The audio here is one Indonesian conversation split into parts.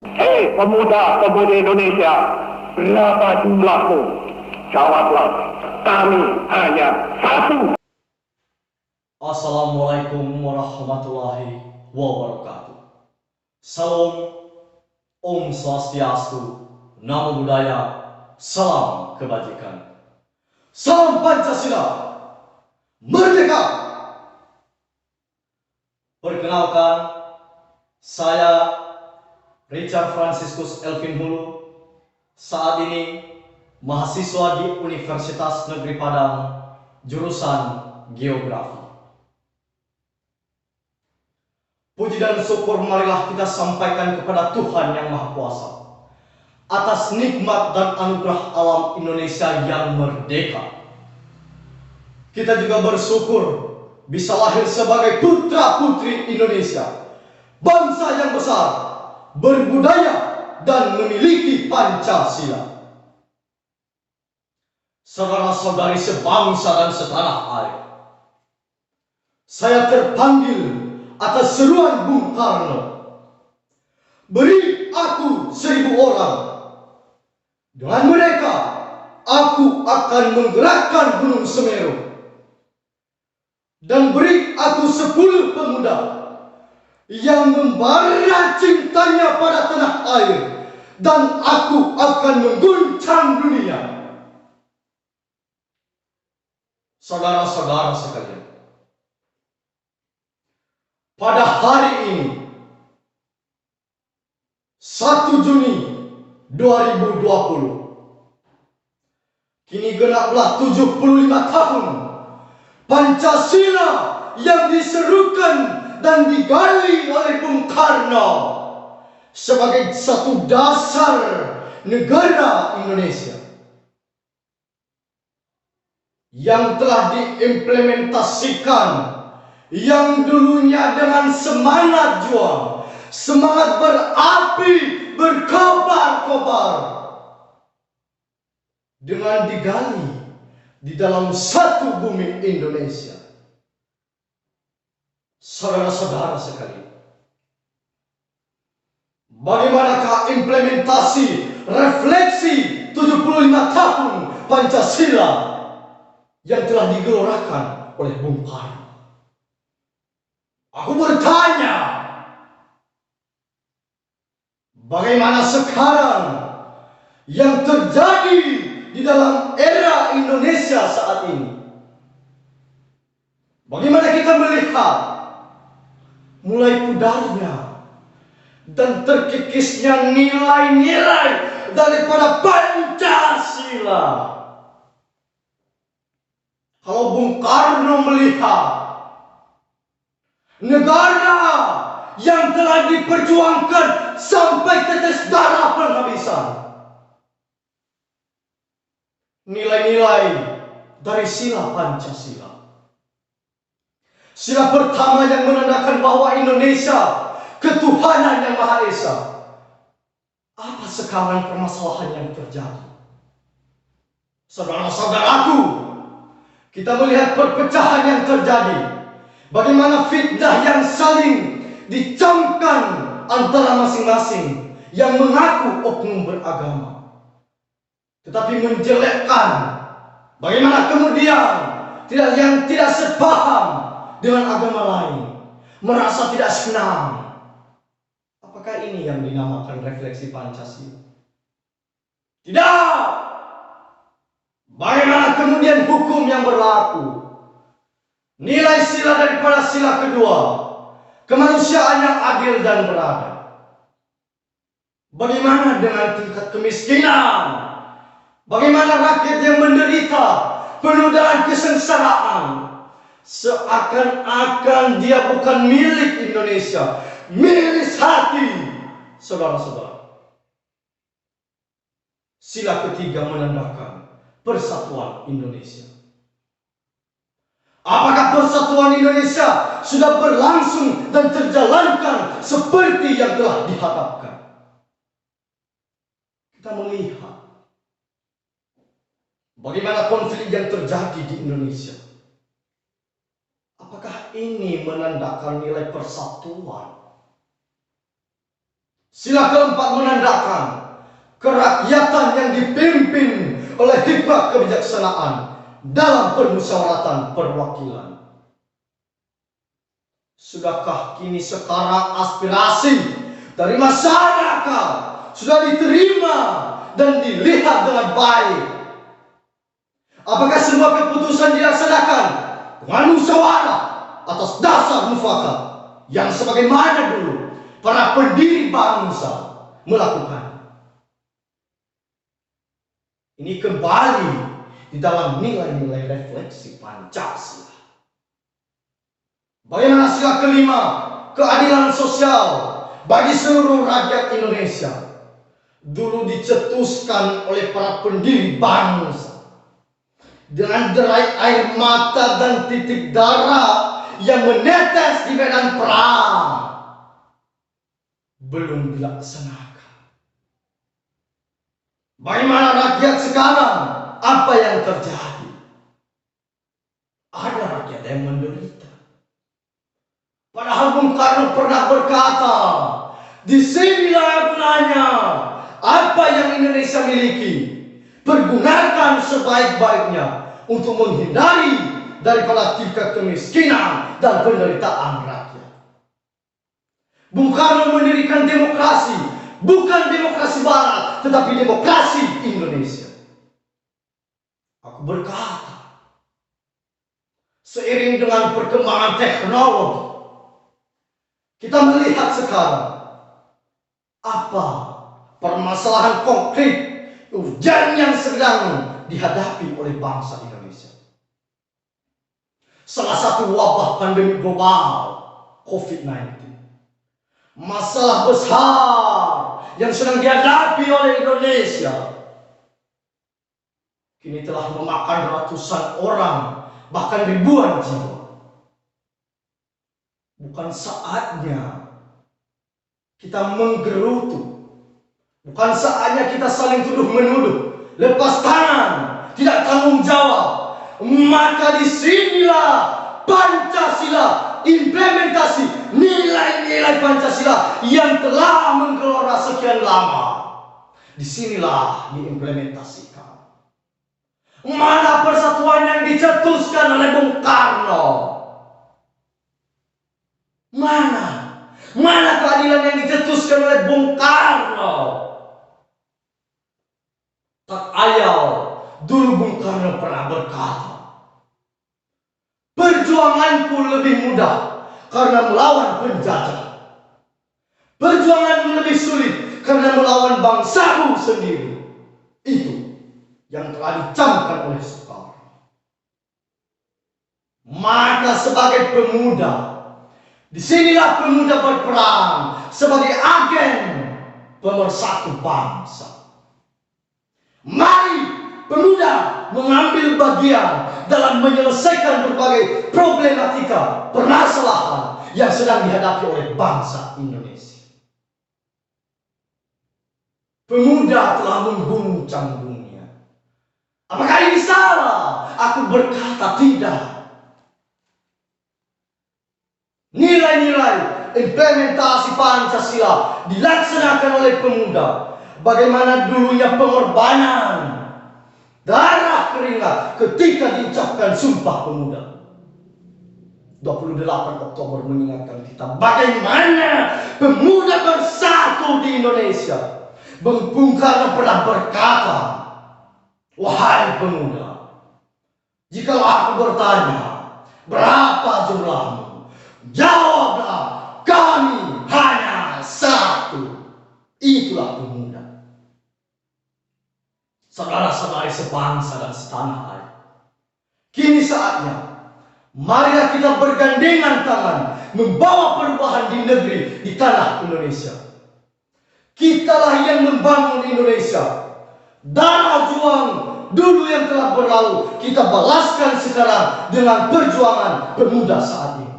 Hei pemuda-pemudi Indonesia, berapa jumlahmu? Jawablah, kami hanya satu. Assalamualaikum warahmatullahi wabarakatuh. Salam, Om Swastiastu, Namo Buddhaya, salam kebajikan. Salam Pancasila, merdeka! Perkenalkan, saya Richard Franciscus Elvin Hulu, saat ini mahasiswa di Universitas Negeri Padang, jurusan Geografi. Puji dan syukur marilah kita sampaikan kepada Tuhan Yang Maha Kuasa atas nikmat dan anugerah alam Indonesia yang merdeka. Kita juga bersyukur bisa lahir sebagai putra-putri Indonesia, bangsa yang besar, berbudaya, dan memiliki Pancasila. Saudara-saudari sebangsa dan setanah air, saya terpanggil atas seruan Bung Karno. Beri aku 1.000 orang. Dengan mereka, aku akan menggerakkan Gunung Semeru. Dan beri aku 10 pemuda yang membara cintanya pada tanah air, dan aku akan mengguncang dunia. Saudara-saudara sekalian, pada hari ini 1 Juni 2020, kini genaplah 75 tahun Pancasila yang diserukan dan digali oleh Bung Karno sebagai satu dasar negara Indonesia yang telah diimplementasikan, yang dulunya dengan semangat juang, semangat berapi, berkobar-kobar, dengan digali di dalam satu bumi Indonesia. Saudara-saudara sekalian, bagaimanakah implementasi refleksi 75 tahun Pancasila yang telah digelorakan oleh Bung Karno? Aku bertanya, bagaimana sekarang yang terjadi di dalam era Indonesia saat ini? Bagaimana kita melihat mulai pudarnya dan terkikisnya nilai-nilai daripada Pancasila? Kalau Bung Karno melihat negara yang telah diperjuangkan sampai tetes darah penghabisan, nilai-nilai dari sila Pancasila, sila pertama yang menandakan bahwa Indonesia ketuhanan yang Maha Esa. Apa sekarang permasalahan yang terjadi? Saudara-saudaraku, kita melihat perpecahan yang terjadi. Bagaimana fitnah yang saling dicamkan antara masing-masing yang mengaku oknum beragama, tetapi menjelekkan. Bagaimana kemudian yang tidak sepaham dengan agama lain merasa tidak senang. Apakah ini yang dinamakan refleksi Pancasila? Tidak. Bagaimana kemudian hukum yang berlaku? Nilai sila daripada sila kedua, kemanusiaan yang adil dan beradab. Bagaimana dengan tingkat kemiskinan? Bagaimana rakyat yang menderita penodaan kesengsaraan? Seakan-akan dia bukan milik Indonesia, milik hati. Saudara-saudara, sila ketiga menandakan persatuan Indonesia. Apakah persatuan Indonesia sudah berlangsung dan terjalankan seperti yang telah diharapkan? Kita melihat bagaimana konflik yang terjadi di Indonesia. Apakah ini menandakan nilai persatuan? Sila keempat menandakan kerakyatan yang dipimpin oleh hikmat kebijaksanaan dalam permusyawaratan perwakilan. Sudahkah kini sekarang aspirasi dari masyarakat sudah diterima dan dilihat dengan baik? Apakah semua keputusan dilaksanakan dengan musyawarah atas dasar mufakat yang sebagaimana dulu para pendiri bangsa melakukan? Ini kembali di dalam nilai-nilai refleksi Pancasila. Bagaimana sila kelima, keadilan sosial bagi seluruh rakyat Indonesia, dulu dicetuskan oleh para pendiri bangsa dengan derai air mata dan titik darah yang menetes di medan perang, belum dilaksanakan. Bagaimana rakyat sekarang? Apa yang terjadi? Ada rakyat yang menderita. Padahal Bung Karno pernah berkata, disinilah gunanya apa yang Indonesia miliki, pergunakan sebaik-baiknya untuk menghindari daripada tingkat kemiskinan dan penderitaan rakyat. Bung Karno mendirikan demokrasi, bukan demokrasi Barat, tetapi demokrasi Indonesia. Aku berkata, seiring dengan perkembangan teknologi, kita melihat sekarang apa permasalahan konkret urgen yang sedang dihadapi oleh bangsa Indonesia. Salah satu wabah pandemi global COVID-19, masalah besar yang sedang dihadapi oleh Indonesia, kini telah memakan ratusan orang, bahkan ribuan jiwa. Bukan saatnya kita menggerutu, bukan saatnya kita saling tuduh-menuduh, lepas tangan, tidak tanggung jawab. Maka disinilah Pancasila, implementasi nilai-nilai Pancasila yang telah menggelora sekian lama, disinilah diimplementasikan. Mana persatuan yang dicetuskan oleh Bung Karno? Mana keadilan yang dicetuskan oleh Bung Karno? Tak ayal, dulu Bung Karno pernah berkata, perjuanganku lebih mudah karena melawan penjajah. Perjuanganmu lebih sulit karena melawan bangsamu sendiri. Itu yang telah dicamkan oleh Soekarno. Maka sebagai pemuda, disinilah pemuda berperan sebagai agen pemersatu bangsa. Mari pemuda mengambil bagian dalam menyelesaikan berbagai problematika, permasalahan yang sedang dihadapi oleh bangsa Indonesia. Pemuda telah mengguncang dunia. Apakah ini salah? Aku berkata tidak. Nilai-nilai implementasi Pancasila dilaksanakan oleh pemuda. Bagaimana dulunya pengorbanan, darah keringat ketika diucapkan Sumpah Pemuda. 28 Oktober mengingatkan kita bagaimana pemuda bersatu di Indonesia. Bung Karno pernah berkata, wahai pemuda, jikalau aku bertanya, berapa jumlahmu? Jawablah, kami hanya satu. Itulah pemuda. Saudara-saudari sebangsa dan setanah air, kini saatnya marilah kita bergandengan tangan membawa perubahan di negeri, di tanah Indonesia. Kitalah yang membangun Indonesia. Darah juang dulu yang telah berlalu kita balaskan sekarang dengan perjuangan pemuda saat ini.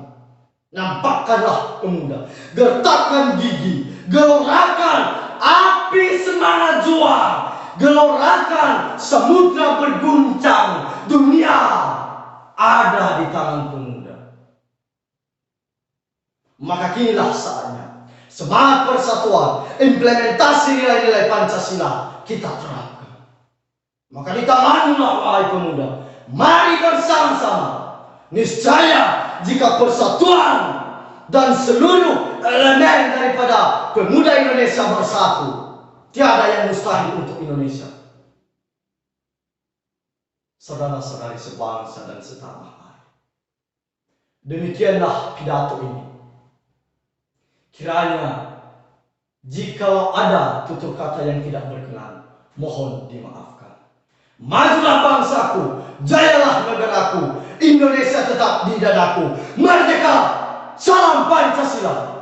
Nampakkanlah pemuda, gertakkan gigi, gelorakan api semangat juang, gelorakan samudra berguncang, dunia ada di tangan pemuda. Maka kinilah saatnya semangat persatuan, implementasi nilai-nilai Pancasila kita terapkan. Maka di tanganlah wahai pemuda, mari bersama-sama. Niscaya jika persatuan dan seluruh elemen daripada pemuda Indonesia bersatu, tiada yang mustahil untuk Indonesia. Saudara-saudari sebangsa dan setanah air, demikianlah pidato ini. Kiranya jika ada tutur kata yang tidak berkenan, mohon dimaafkan. Majulah bangsaku, jayalah negaraku, Indonesia tetap di dadaku. Merdeka! Salam Pancasila!